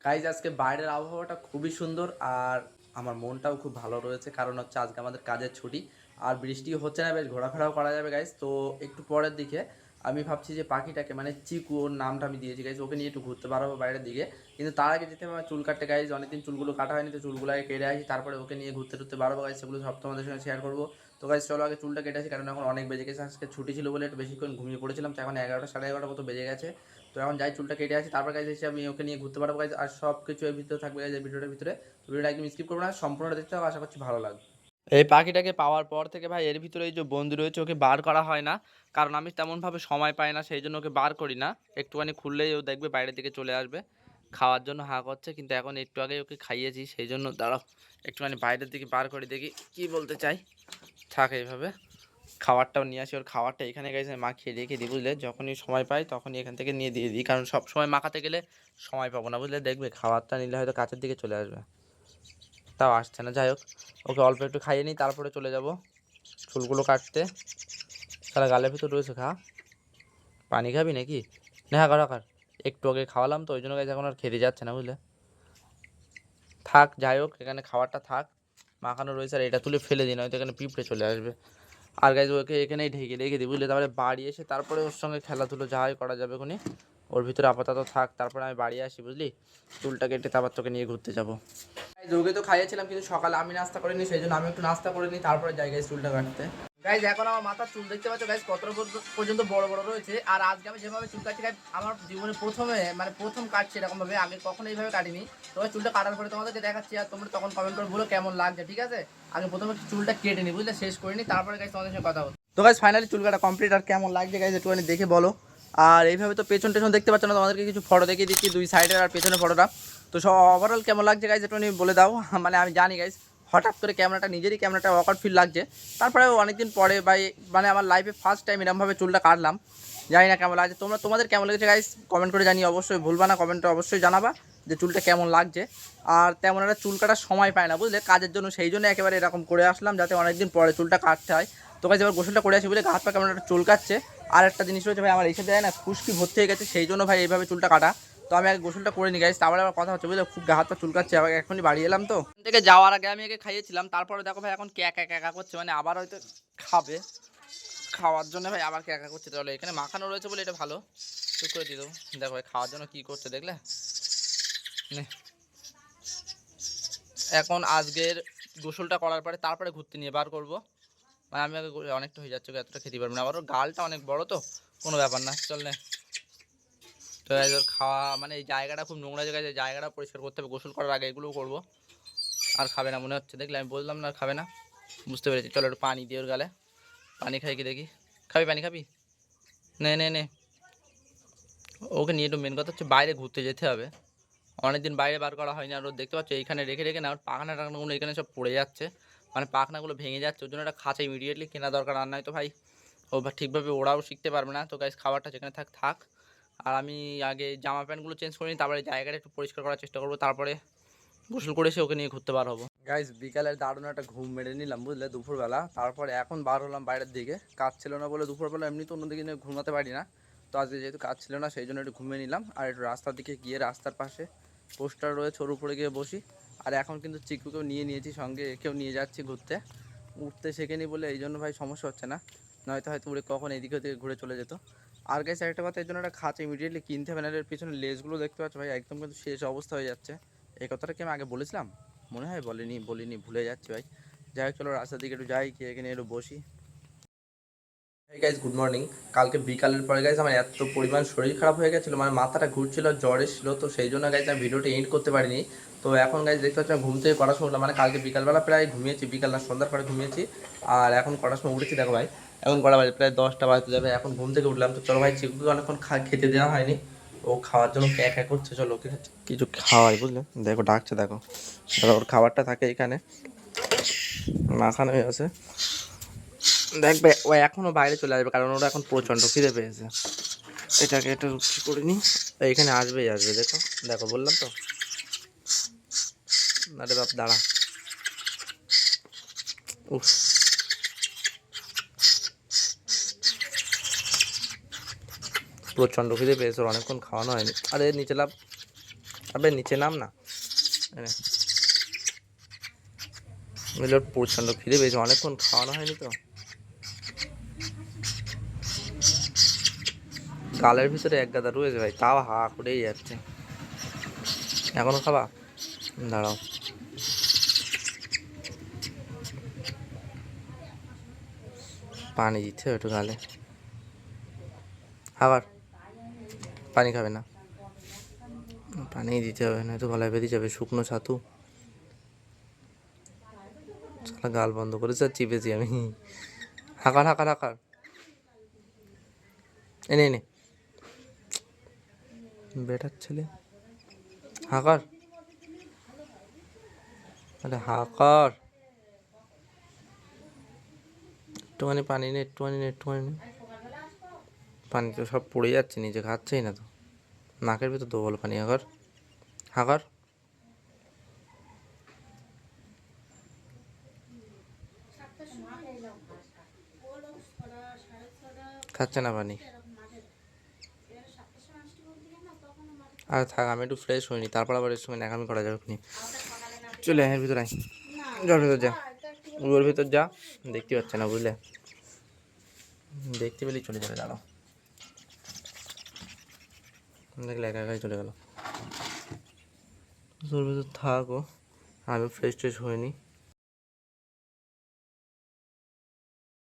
Guys আজকে বাইরের আবহাওয়াটা খুবই সুন্দর আর আমার মনটাও খুব ভালো রয়েছে, কারণ হচ্ছে আজকে আমাদের কাজের ছুটি আর বৃষ্টিও হচ্ছে না, বেশ ঘোরাফেরাও করা যাবে গাইজ। তো একটু পরের দিকে আমি ভাবছি যে পাখিটাকে মানে চিকু, ওর নামটা আমি দিয়েছি গাইজ, ওকে নিয়ে একটু ঘুরতে পারবো বাইরের দিকে। কিন্তু তার আগে যেতে হবে আমার চুল কাটতে গাইজ, অনেকদিন চুলগুলো কাটা হয়নি, তো চুলগুলো আগে কেটে আসি, তারপরে ওকে নিয়ে ঘুরতে টুরতে পারবো গাইজ, সেগুলো সব তোমাদের সঙ্গে শেয়ার করবো। তো গাইজ চলো আগে চুলটা কেটে আসি, কারণ এখন অনেক বেজে গেছে, আজকে ছুটি ছিল বলে একটু বেশিক্ষণ ঘুমিয়ে পড়েছিলাম, তো এখন 11টা সাড়ে 11টা মতো বেজে গেছে। তো এখন যাই চুলটা কেটে আসি, তারপর গাইজ এসে আমি ওকে নিয়ে ঘুরতে পারবো গাইজ, আর সব কিছু এর ভিতরে থাকবে গাইজ এই ভিডিওটার ভিতরে। তো ভিডিওটা একদম স্কিপ করবো না, সম্পূর্ণ দেখতে হবে, আশা করছি ভালো লাগবে। এই পাখিটাকে পাওয়ার পর থেকে ভাই এর ভিতরে এই যে বন্ধু রয়েছে ওকে বার করা হয় না, কারণ আমি তেমনভাবে সময় পাই না, সেই জন্য ওকে বার করি না। একটুখানি খুললেই ও দেখবে বাইরের দিকে চলে আসবে খাওয়ার জন্য হাঁ করছে, কিন্তু এখন একটু আগে ওকে খাইয়েছি, সেই জন্য দাঁড়াও একটুখানি বাইরের দিকে বার করে দেখি কি বলতে চাই। থাক এইভাবে, খাবারটাও নিয়ে আসি, ওর খাবারটা এখানে গেছে মাখিয়ে রেখে দিই বুঝলে, যখনই সময় পাই তখনই এখান থেকে নিয়ে দিয়ে দিই, কারণ সব সময় মাখাতে গেলে সময় পাবো না বুঝলে, দেখবে খাবারটা নিলে হয়তো কাছের দিকে চলে আসবে, তাও আসছে না। যাই হোক, ওকে অল্প একটু খাইয়ে নিই, তারপরে চলে যাব চুলগুলো কাটতে। সারা গালের ভিতর রয়েছে, খা, পানি খাবি নাকি? না রাখার, একটু আগে খাওয়ালাম তো ওই জন্য গাইজ এখন আর খেতে যাচ্ছে না বুঝলে। থাক, যাই হোক এখানে খাবারটা থাক, মাখানো রয়েছে, আর এটা তুলে ফেলে দিই, নয়তো এখানে পিঁপড়ে চলে আসবে। আর গাইজ ওকে এখানেই ঢেকে রেখে দিই বুঝলে, তারপরে বাড়ি এসে তারপরে ওর সঙ্গে খেলাধুলো যাই করা যাবে কোনি, ওর ভিতরে আপাতত থাক, তারপরে আমি বাড়ি আসি বুঝলি, চুলটা কেটে তারপর তোকে নিয়ে ঘুরতে যাবো। ওকে তো খাইয়েছিলাম, কিন্তু সকালে আমি নাস্তা করিনি, সেই জন্য আমি একটু নাস্তা করে নিই, তারপরে যাই গাইজ চুলটা কাটতে। গাইজ এখন আমার মাথার চুল দেখতে পাচ্ছ গাইজ কতটা পর্যন্ত বড় বড় রয়েছে, আর আজকে আমি যেভাবে চুল কাটছি গাইজ আমার জীবনে প্রথমে মানে প্রথম কাটছি এরকম ভাবে, আগে কখনো এইভাবে কাটিনি। তোমার চুলটা কাটার পরে তোমাদেরকে দেখাচ্ছি, আর তোমরা তখন কমেন্ট করে বলো কেমন লাগছে, ঠিক আছে? আগে প্রথমে চুলটা কেটে নিই বুঝলে, শেষ করে নিই, তারপরে গাইজ তোমাদের সঙ্গে কথা বলবো। তো গাইজ ফাইনালি চুল কাটা কমপ্লিট, আর কেমন লাগছে গাইজ একটুখানি দেখে বলো। আর এইভাবে তো পেছন টেছন দেখতে পাচ্ছ না, তোমাদেরকে কিছু ফটো দেখিয়ে দিচ্ছি দুই সাইডের আর পেছনের ফটোটা। তো সব ওভারঅল কেমন লাগছে গাইজ একটুখানি বলে দাও। মানে আমি জানি গাইজ হঠাৎ করে ক্যামেরাটা, নিজেরই ক্যামেরাটা অকওয়ার্ড ফিল লাগছে, তারপরে অনেকদিন পরে ভাই মানে আমার লাইফে ফার্স্ট টাইম এরকমভাবে চুলটা কাটলাম, জানি না কেমন লাগছে। তোমাদের কেমন লেগেছে গাইজ কমেন্ট করে জানিয়ে অবশ্যই ভুলবা না, কমেন্টে অবশ্যই জানাবা যে চুলটা কেমন লাগছে। আর তেমন একটা চুল কাটার সময় পায় না বুঝলে কাজের জন্য, সেই জন্য একেবারে এরকম করে আসলাম যাতে অনেকদিন পরে চুলটা কাটতে হয়। তো গাইজ এবার গোসলটা করে আসি বুঝলে, হাত পা কেমন একটা চুল কাটছে। আর একটা জিনিস রয়েছে ভাই, আমার এসে দেয় না খুশকি ভর্তি হয়ে গেছে, সেই জন্য ভাই এইভাবে চুলটা কাটা। তো আমি আগে গোসলটা করে নিই গাইজ, তারপরে আবার কথা হচ্ছে বুঝলে, খুব হাত পা চুলকাচ্ছে, আবার এখনই বাড়ি এলাম তো থেকে যাওয়ার আগে আমি একে খাইয়েছিলাম, তারপরে দেখো ভাই এখন ক্যাকা ক্যাকা করছে, মানে আবার হয়তো খাবে, খাওয়ার জন্য ভাই আবার ক্যাকা করছে। তাহলে এখানে মাখানো রয়েছে বলে এটা ভালো, টুক করে দিয়ে দেবো। দেখো ভাই খাওয়ার জন্য কী করছে দেখলে। নে, এখন আজকের গোসলটা করার পরে তারপরে ঘুরতে নিয়ে বার করবো, মানে আমি আগে অনেকটা হয়ে যাচ্ছে, এতটা খেতে পারবো না, আবার ওর গালটা অনেক বড় তো, কোনো ব্যাপার না, চল নে। তো ওর খাওয়া মানে এই জায়গাটা খুব নোংরা জায়গায়, জায়গাটা পরিষ্কার করতে হবে গোসল করার আগে, এগুলোও করবো। আর খাবে না মনে হচ্ছে, দেখলে আমি বললাম না খাবে না, বুঝতে পেরেছি। চলো একটু পানি দিয়ে ওর গালে, পানি খাই কি দেখি, খাবি পানি খাবি? নে নে নে, ওকে নিয়ে একটু মেন কথা হচ্ছে বাইরে ঘুরতে যেতে হবে, অনেকদিন বাইরে বার করা হয়নি। আর ওর দেখতে পাচ্ছ এইখানে রেখে রেখে না ওর পাখনা টাখনাগুলো এখানে সব পড়ে যাচ্ছে, মানে পাখনাগুলো ভেঙে যাচ্ছে, ওর জন্য একটা খাঁচা ইমিডিয়েটলি কেনা দরকার, আর নয় তো ভাই ও ঠিকভাবে ওড়াও শিখতে পারবে না। তো গাইস খাবারটা যেখানে থাক থাক, আর আমি আগে জামা প্যান্টগুলো চেঞ্জ করে নিই, তারপরে জায়গাটা একটু পরিষ্কার করার চেষ্টা করবো, তারপরে গোসল করে এসে ওকে নিয়ে ঘুরতে বার হবো। গাইস বিকালের দারুণ একটা ঘুম মেরে নিলাম বুঝলে দুপুরবেলা, তারপরে এখন বার হলাম বাইরের দিকে, কাজ ছিল না বলে দুপুরবেলা এমনি তো অন্যদিকে ঘুমাতে পারি না, তো আজকে যেহেতু কাজ ছিল না সেই জন্য একটু ঘুমিয়ে নিলাম। আর একটু রাস্তার দিকে গিয়ে রাস্তার পাশে পোস্টার রয়েছে ওর উপরে গিয়ে বসি। আর এখন কিন্তু চিকুকেও নিয়ে নিয়েছি সঙ্গে, একেও নিয়ে যাচ্ছি ঘুরতে, উঠতে শেখেনি বলে এই জন্য ভাই সমস্যা হচ্ছে না, নয়তো হয়তো উড়ে কখন এদিকে ওদিকে ঘুরে চলে যেত। আর গাইস একটা কথা, এর জন্য একটা খাঁচা ইমিডিয়েটলি কিনতে হবে না, এর পিছনে লেজগুলো দেখতে পাচ্ছ ভাই একদম কিন্তু শেষ অবস্থা হয়ে যাচ্ছে। এই কথাটা কি আমি আগে বলেছিলাম? মনে হয় বলিনি, ভুলে যাচ্ছি ভাই। যাই হোক চলো রাস্তার দিকে একটু যাই, গিয়ে এখানে একটু বসি। এই গাইজ গুড মর্নিং। কালকে বিকালের পরে গাইজ আমার এত পরিমাণ শরীর খারাপ হয়ে গেছিলো, মানে মাথাটা ঘুরছিল, জ্বর এসেছিলো, তো সেই জন্য গাইজ আমি ভিডিওটা এন্ড করতে পারিনি। তো এখন গাইজ দেখতে পাচ্ছি ঘুম থেকে করার সময়, মানে কালকে বিকালবেলা প্রায় ঘুমিয়েছি, বিকাল না সন্ধ্যার পরে ঘুমিয়েছি, আর এখন কটার সময় উঠেছি দেখো ভাই, এখন কটা বাজে প্রায় 10টা বাজতে যাবে, এখন ঘুম থেকে উঠলাম। তো চলো ভাই চিকুকে অনেকক্ষণ খেতে দেওয়া হয়নি, ও খাওয়ার জন্য ক্যাক ক্যাক করছে, চলো ওকে কিছু খাওয়াই বুঝলে, দেখো ডাকছে দেখো, ওর খাবারটা থাকে এখানে মাখানো হয়ে আছে, দেখবে ও এখনও বাইরে চলে আসবে, কারণ ওরা এখন প্রচণ্ড খিদে পেয়েছে। এটাকে একটু রুটি করে নিই, এখানে আসবেই আসবে, দেখো দেখো বললাম তো। আরে বাপ দাঁড়া, উফ প্রচণ্ড খিদে পেয়েছে, অনেকক্ষণ খাওয়ানো হয়নি। আরে নিচে লাভ, আবে নিচে নাম না। বুঝলে ওর প্রচণ্ড খিদে পেয়েছে, অনেকক্ষণ খাওয়ানো হয়নি তো। গালের ভিতরে এক গাদা রয়েছে ভাই, তাও হা করেই যাচ্ছে। এখনো খাবা? দাঁড়াও। পানি দিচ্ছে একটু গালে। আবার পানি খাবে না? পানি দিতে হবে, না তো গলায় বেরিয়ে যাবে। শুকনো ছাতু গাল বন্ধ করেছে আর চিপেছি আমি। হাঁকার হাঁকার হাঁকার, এনে এনে বেটার ছেলে, হাঁকার। আরে হাঁকার, একটুখানি পানি নে, একটুখানি নে, একটুখানি নে। পানি তো সব পড়ে যাচ্ছে নিচে, খাচ্ছেই না তো। নাকের ভিতর তো বলো পানি। হাঁকার হাঁকার। খাচ্ছে না পানি। আর থাক, আমি একটু ফ্রেশ হইনি, তারপর আবার এর সঙ্গে ন্যাকামি করা যাবে। চলে আয় ভিতর, আয় জল ভিতর যা, ওর ভিতর যা। দেখতে পাচ্ছে না বুঝলে, দেখতে পেলেই চলে যাবে। দাঁড়াও, দেখলে একা একাই চলে গেল। তোর ভিতর থাকো, আমি ফ্রেশ ট্রেশ হয়নি।